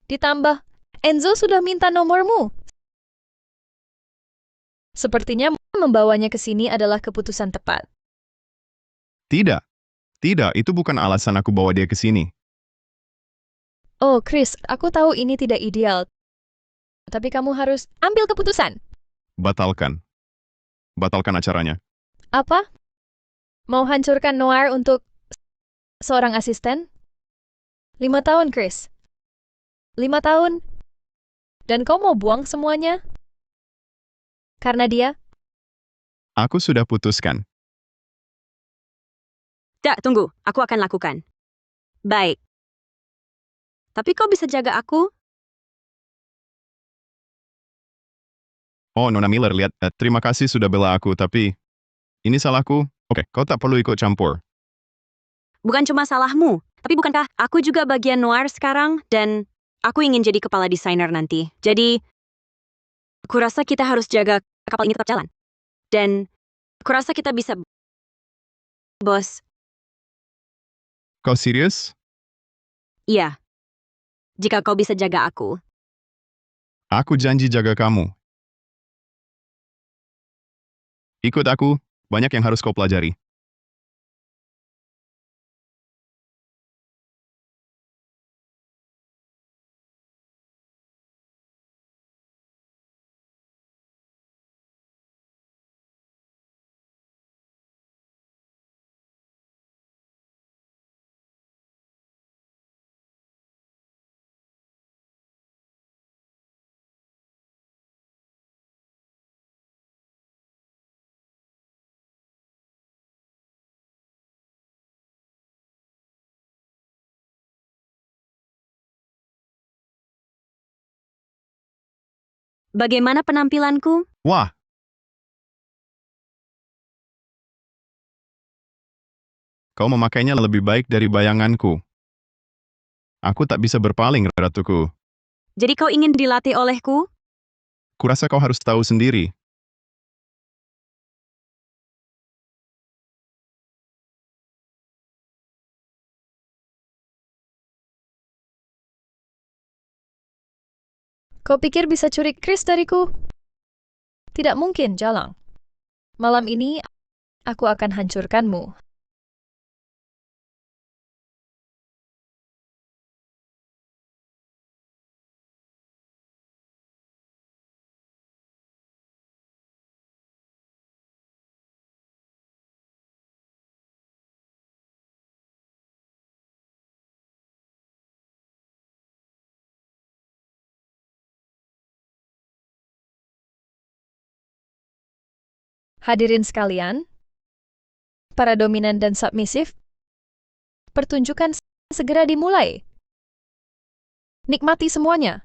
Ditambah, Enzo sudah minta nomormu. Sepertinya membawanya ke sini adalah keputusan tepat. Tidak. Tidak, itu bukan alasan aku bawa dia ke sini. Oh Chris, aku tahu ini tidak ideal. Tapi kamu harus ambil keputusan. Batalkan. Batalkan acaranya. Apa? Mau hancurkan Noir untuk seorang asisten? 5 tahun, Chris. 5 tahun. Dan kau mau buang semuanya? Karena dia? Aku sudah putuskan. tidak, tunggu. Aku akan lakukan. Baik. Tapi kau bisa jaga aku? Oh, Nona Miller, lihat. Terima kasih sudah bela aku, tapi ini salahku. Oke, kau tak perlu ikut campur. Bukan cuma salahmu. Tapi bukankah aku juga bagian noir sekarang? Dan aku ingin jadi kepala desainer nanti. Jadi, aku rasa kita harus jaga kapal ini tetap jalan. Dan aku rasa kita bisa... Bos, Kau serius? iya. Jika kau bisa jaga aku. Aku janji jaga kamu. Ikut aku, banyak yang harus kau pelajari. Bagaimana penampilanku? Wah, kau memakainya lebih baik dari bayanganku. Aku tak bisa berpaling, ratuku. Jadi kau ingin dilatih olehku? Kurasa kau harus tahu sendiri. Kau pikir bisa curi Chris dariku? Tidak mungkin, Jalang. Malam ini, aku akan hancurkanmu. Hadirin sekalian, para dominan dan submisif, pertunjukan segera dimulai. Nikmati semuanya.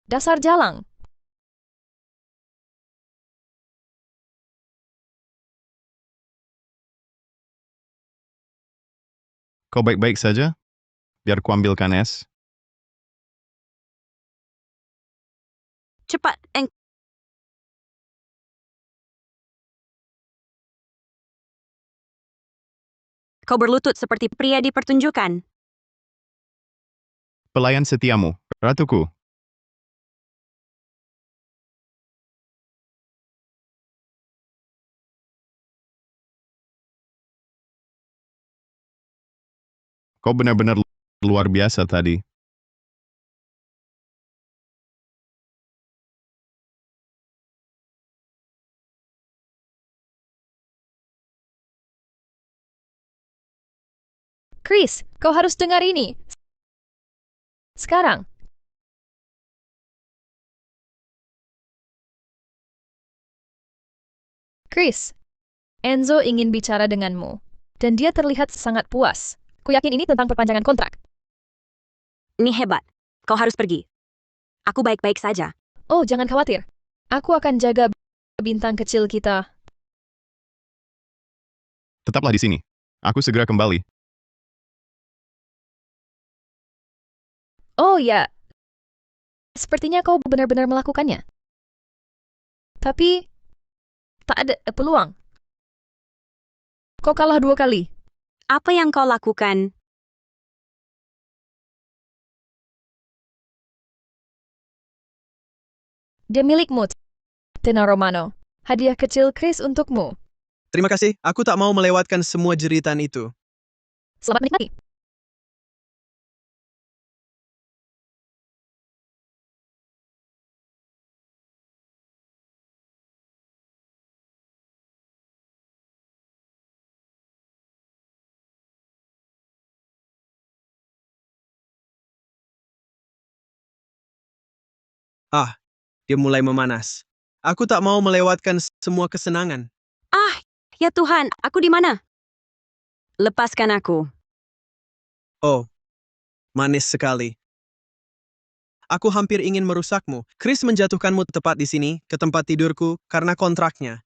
Dasar Jalang. Kau baik-baik saja? Biar kuambilkan es. Cepat, kau berlutut seperti pria di pertunjukan. Pelayan setiamu, ratuku. Kau benar-benar luar biasa tadi. Chris, kau harus dengar ini. Sekarang. Chris, Enzo ingin bicara denganmu. Dan dia terlihat sangat puas. Ku yakin ini tentang perpanjangan kontrak. Ini hebat. Kau harus pergi. Aku baik-baik saja. Oh, jangan khawatir. Aku akan jaga bintang kecil kita. Tetaplah di sini. Aku segera kembali. Oh ya, sepertinya kau benar-benar melakukannya. Tapi, tak ada peluang. Kau kalah 2 kali. Apa yang kau lakukan? Dia milikmu, Tena Romano. Hadiah kecil Chris untukmu. Terima kasih, aku tak mau melewatkan semua jeritan itu. Selamat menikmati. Dia mulai memanas. Aku tak mau melewatkan semua kesenangan. Ah, ya Tuhan, aku di mana? Lepaskan aku. Oh, manis sekali. Aku hampir ingin merusakmu. Chris menjatuhkanmu tepat di sini, ke tempat tidurku, karena kontraknya.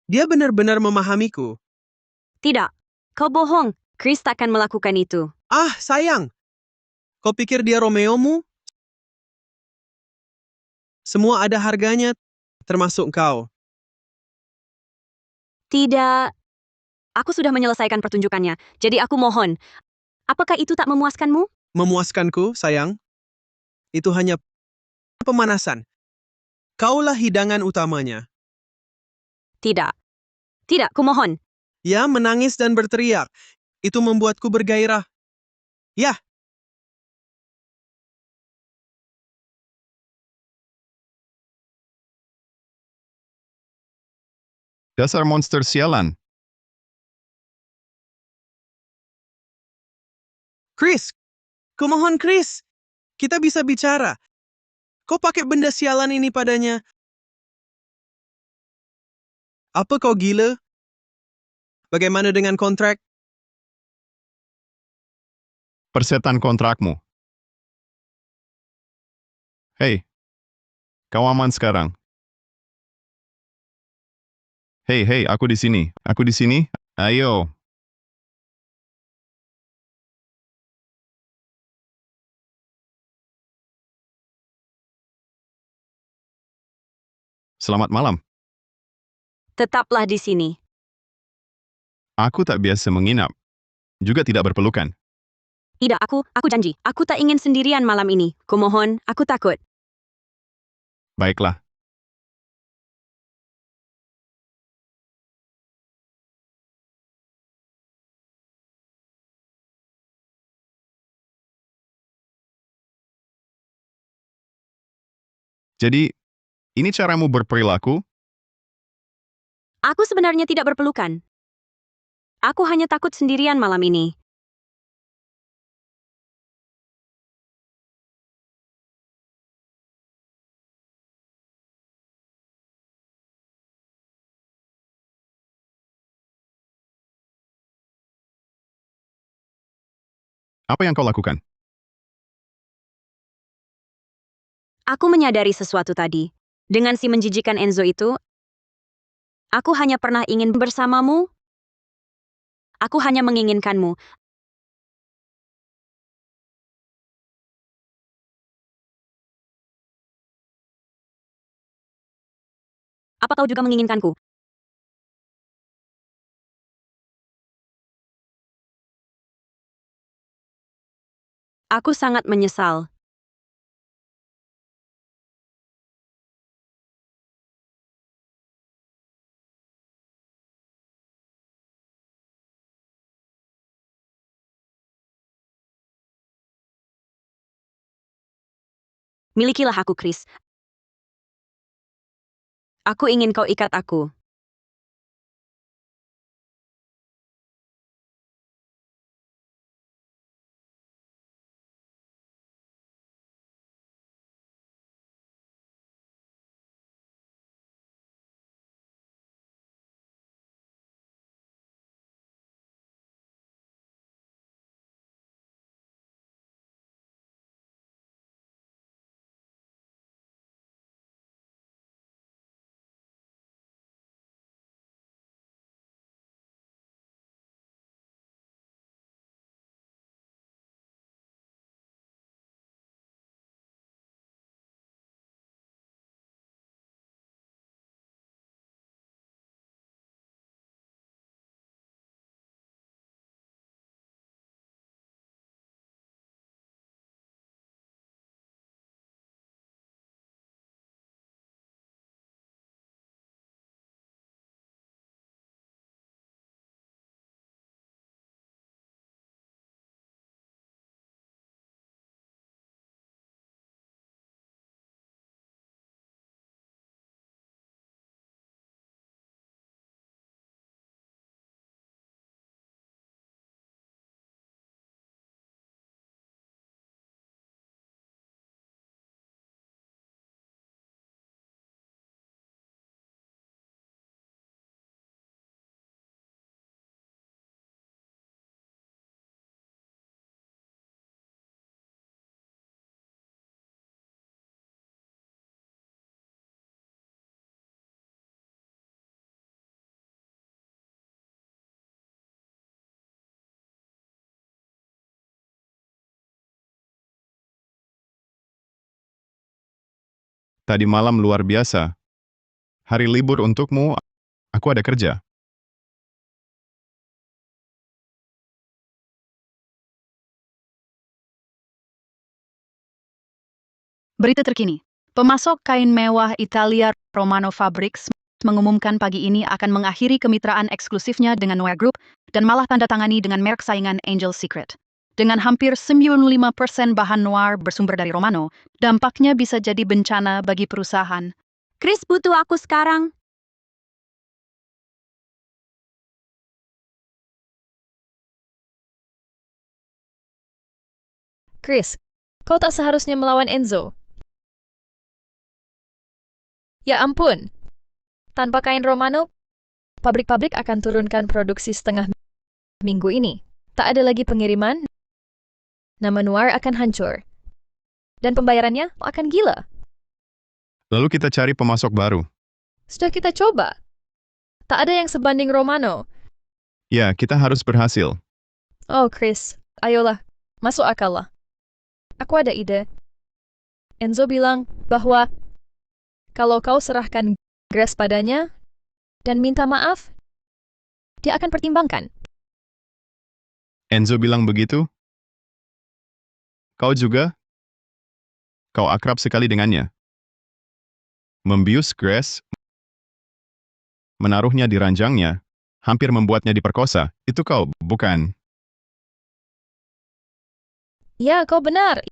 Dia benar-benar memahamiku. Tidak, kau bohong. Chris takkan melakukan itu. Ah, sayang. Kau pikir dia Romeomu? Semua ada harganya, termasuk kau. Tidak, aku sudah menyelesaikan pertunjukannya. Jadi aku mohon, apakah itu tak memuaskanmu? Memuaskanku, sayang. Itu hanya pemanasan. Kaulah hidangan utamanya. Tidak, tidak, kumohon. Ya, menangis dan berteriak. Itu membuatku bergairah. Ya, Dasar monster sialan. Chris. Kumohon, Chris. Kita bisa bicara. Kau pakai benda sialan ini padanya. Apa kau gila? Bagaimana dengan kontrak? Persetan kontrakmu. Hei, kau aman sekarang. Hei, aku di sini. Aku di sini. Ayo. Selamat malam. Tetaplah di sini. Aku tak biasa menginap. Juga tidak berpelukan. Tidak, aku janji. Aku tak ingin sendirian malam ini. Kumohon, aku takut. Baiklah. Jadi, ini caramu berperilaku? Aku sebenarnya tidak berpelukan. Aku hanya takut sendirian malam ini. Apa yang kau lakukan? Aku menyadari sesuatu tadi. Dengan si menjijikan Enzo itu, aku hanya pernah ingin bersamamu. Aku hanya menginginkanmu. Apa kau juga menginginkanku? Aku sangat menyesal. Milikilah aku, Chris. Aku ingin kau ikat aku. Tadi malam luar biasa. Hari libur untukmu, aku ada kerja. Berita terkini. Pemasok kain mewah Italia Romano Fabrics mengumumkan pagi ini akan mengakhiri kemitraan eksklusifnya dengan Noir Group dan malah tanda tangani dengan merek saingan Angel Secret. Dengan hampir 95% bahan Noir bersumber dari Romano, dampaknya bisa jadi bencana bagi perusahaan. Chris butuh aku sekarang. Chris, kau tak seharusnya melawan Enzo. Ya ampun. Tanpa kain Romano, pabrik-pabrik akan turunkan produksi setengah minggu ini. Tak ada lagi pengiriman, nama Noir akan hancur. Dan pembayarannya akan gila. Lalu kita cari pemasok baru. Sudah kita coba. Tak ada yang sebanding Romano. Ya, kita harus berhasil. Oh, Chris, ayolah, masuk akal lah. Aku ada ide. Enzo bilang bahwa kalau kau serahkan Grace padanya dan minta maaf, dia akan pertimbangkan. Enzo bilang begitu? Kau juga? Kau akrab sekali dengannya. Membius Grace, menaruhnya di ranjangnya, hampir membuatnya diperkosa. Itu kau, bukan? Ya, kau benar.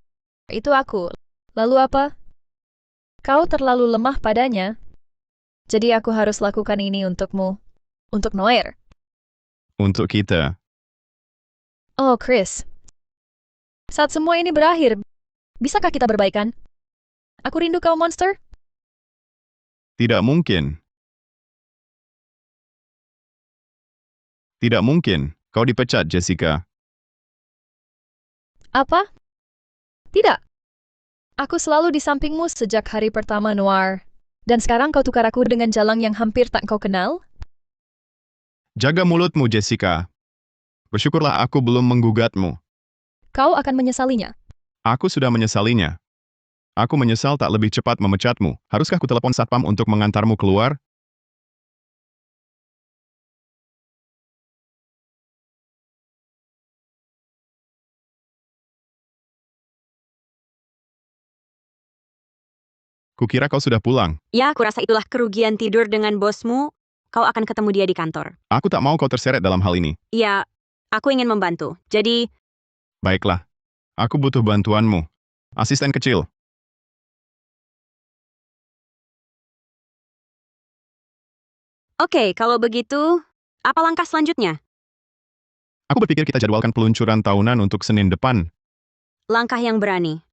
Itu aku. Lalu apa? Kau terlalu lemah padanya. Jadi aku harus lakukan ini untukmu. Untuk Noir. Untuk kita. Oh, Chris. Saat semua ini berakhir, bisakah kita berbaikan? Aku rindu kau, monster. Tidak mungkin. Tidak mungkin. Kau dipecat, Jessica. Apa? Tidak. Aku selalu di sampingmu sejak hari pertama Noir. Dan sekarang kau tukar aku dengan jalang yang hampir tak kau kenal? Jaga mulutmu, Jessica. Bersyukurlah aku belum menggugatmu. Kau akan menyesalinya. Aku sudah menyesalinya. Aku menyesal tak lebih cepat memecatmu. Haruskah ku telepon satpam untuk mengantarmu keluar? Kukira kau sudah pulang. Ya, aku rasa itulah kerugian tidur dengan bosmu. Kau akan ketemu dia di kantor. Aku tak mau kau terseret dalam hal ini. Ya, aku ingin membantu. Jadi, Baiklah. Aku butuh bantuanmu. Asisten kecil. oke, kalau begitu, apa langkah selanjutnya? Aku berpikir kita jadwalkan peluncuran tahunan untuk Senin depan. Langkah yang berani.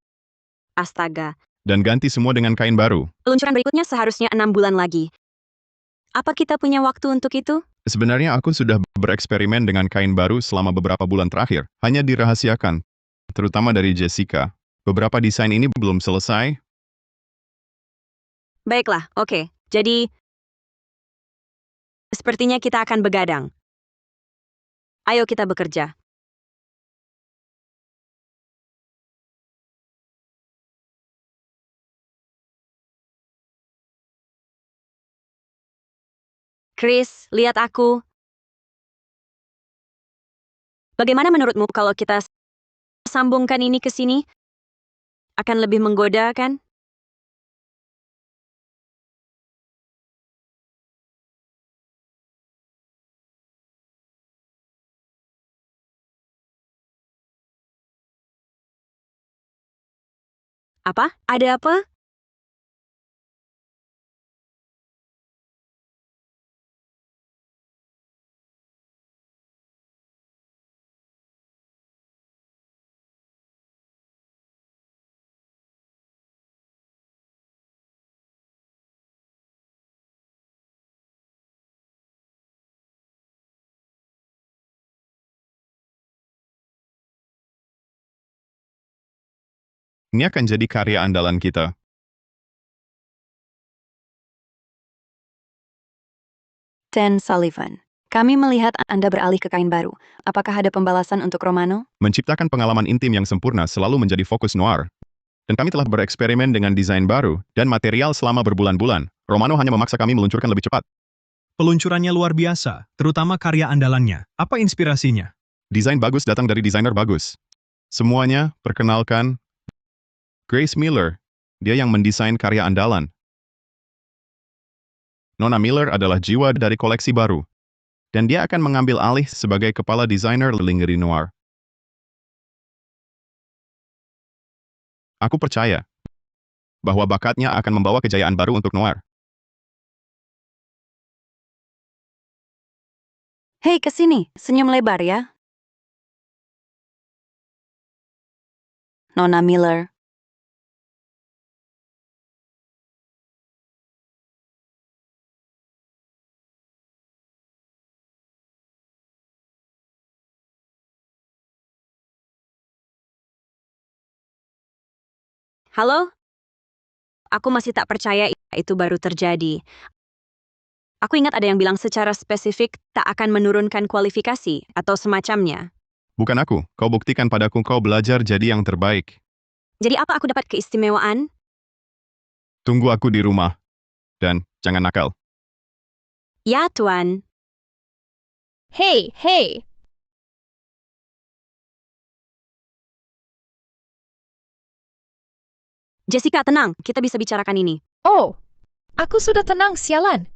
Astaga. Dan ganti semua dengan kain baru. Peluncuran berikutnya seharusnya 6 bulan lagi. Apa kita punya waktu untuk itu? Sebenarnya aku sudah bereksperimen dengan kain baru selama beberapa bulan terakhir. Hanya dirahasiakan. Terutama dari Jessica. Beberapa desain ini belum selesai. Baiklah, oke. Jadi, sepertinya kita akan begadang. Ayo kita bekerja. Chris, lihat aku. Bagaimana menurutmu kalau kita sambungkan ini ke sini? Akan lebih menggoda, kan? Apa? Ada apa? Ini akan jadi karya andalan kita. Ten Sullivan. Kami melihat Anda beralih ke kain baru. Apakah ada pembalasan untuk Romano? Menciptakan pengalaman intim yang sempurna selalu menjadi fokus Noir. Dan kami telah bereksperimen dengan desain baru dan material selama berbulan-bulan. Romano hanya memaksa kami meluncurkan lebih cepat. Peluncurannya luar biasa, terutama karya andalannya. Apa inspirasinya? Desain bagus datang dari desainer bagus. Semuanya, perkenalkan, Grace Miller. Dia yang mendesain karya andalan. Nona Miller adalah jiwa dari koleksi baru. Dan dia akan mengambil alih sebagai kepala desainer lingerie noir. Aku percaya bahwa bakatnya akan membawa kejayaan baru untuk noir. Hei, kesini. Senyum lebar ya. Nona Miller. Halo? Aku masih tak percaya itu baru terjadi. Aku ingat ada yang bilang secara spesifik tak akan menurunkan kualifikasi atau semacamnya. Bukan aku, kau buktikan padaku kau belajar jadi yang terbaik. Jadi apa aku dapat keistimewaan? Tunggu aku di rumah. Dan jangan nakal. Ya, Tuan. Hei, hei. Jessica, tenang. Kita bisa bicarakan ini. Oh, aku sudah tenang, sialan.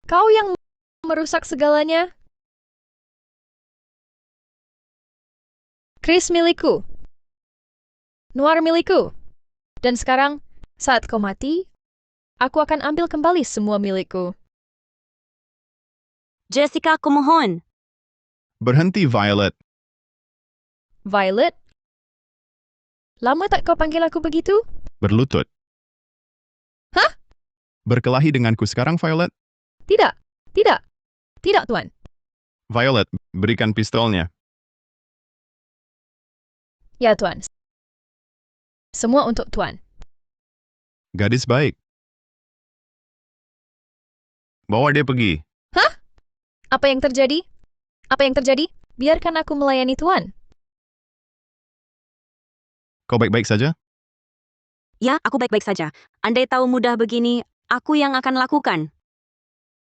Kau yang merusak segalanya. Chris milikku. Noir milikku. Dan sekarang, saat kau mati, aku akan ambil kembali semua milikku. Jessica, kumohon. Berhenti, Violet. Violet? Lama tak kau panggil aku begitu? Berlutut. Hah? Berkelahi denganku sekarang, Violet? Tidak, tidak, tidak, Tuan. Violet, berikan pistolnya. Ya, Tuan. Semua untuk Tuan. Gadis baik. Bawa dia pergi. Hah? Apa yang terjadi? Apa yang terjadi? Biarkan aku melayani Tuan. Kau baik-baik saja? Ya, aku baik-baik saja. Andai tahu mudah begini, aku yang akan lakukan.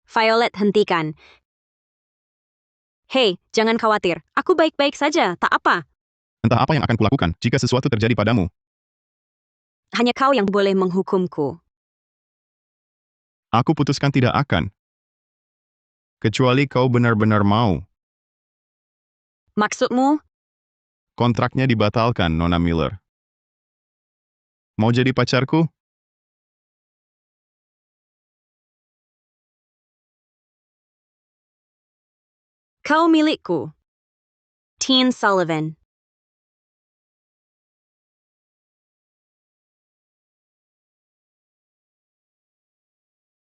Violet, hentikan. Hei, jangan khawatir. Aku baik-baik saja, tak apa. Entah apa yang akan kulakukan jika sesuatu terjadi padamu. Hanya kau yang boleh menghukumku. Aku putuskan tidak akan. Kecuali kau benar-benar mau. Maksudmu? Kontraknya dibatalkan, Nona Miller. Mau jadi pacarku? Kau milikku. Teen Sullivan.